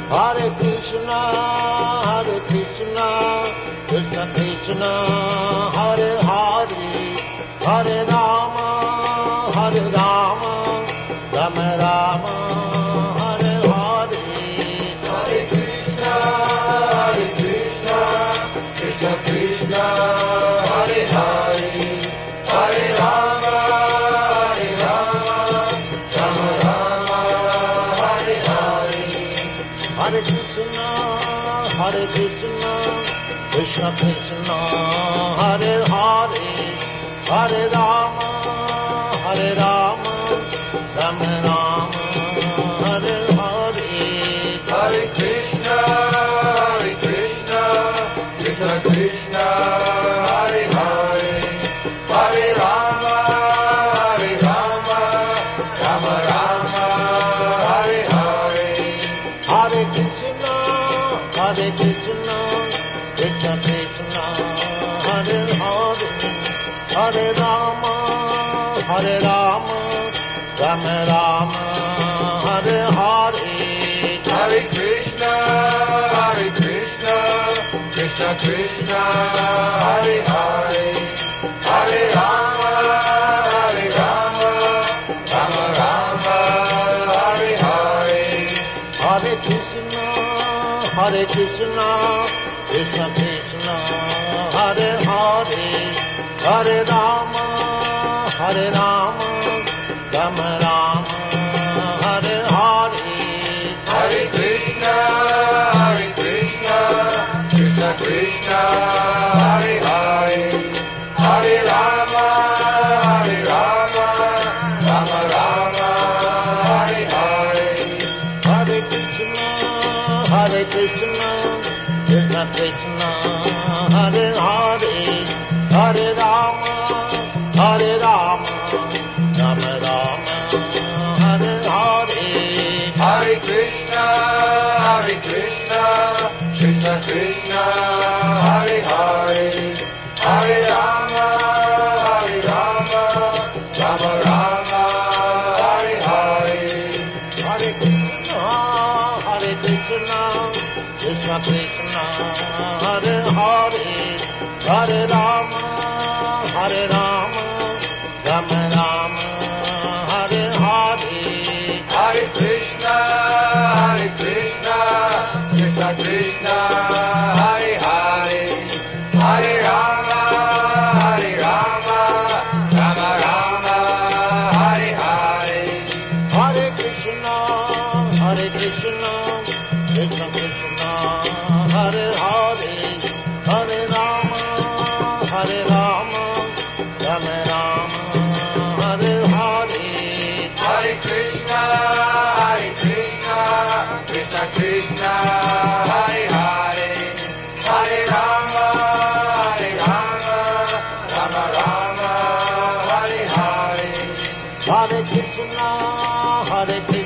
Hare Krishna, Krishna Krishna, Hare Hare, Hare Rama, Rama Rama, Hare Hare. Hare Krishna, Krishna Krishna, Hare Hare, Hare Rama, Rama Rama, Hare Hare. Hare Krishna, Krishna Krishna, Hare Hare, Hare Rama, Rama Rama, Hare Hare. Hare Krishna, Krishna Krishna, Hare Hare, Hare Rama, Rama Rama, Hare Hare. Hare Krishna, Krishna Krishna, Hare Hare, Hare Rama, Rama Rama, Hare Hare. Hare Krishna, Krishna Krishna, Hare Hare, Hare Rama, Rama Rama, Hare Hare. Hare Krishna, Krishna Krishna, Hare Hare, Hare Rama, Rama Rama, Hare Hare. Hare Krishna, Krishna Krishna, Hare Hare, Hare Rama, Rama Rama, Hare Hare. Hare Krishna, Krishna Krishna, Hare Hare, Hare Rama, Rama Rama, Hare Hare. Hare Krishna, Krishna Krishna, Hare Hare, Hare Rama, Rama Rama, Hare Hare. Hare Krishna, Krishna Krishna, Hare Hare, Hare Rama, Rama Rama, Hare Hare. Hare Krishna, Krishna Krishna, Hare Hare, Hare Rama, Rama Rama, Hare Hare. Hare Krishna, Krishna Krishna, Hare Hare, Hare Rama, Rama Rama, Hare Hare. Hare Krishna, Krishna Krishna, Hare Hare, Hare Rama, Rama Rama, Hare Hare. Hare Krishna, Krishna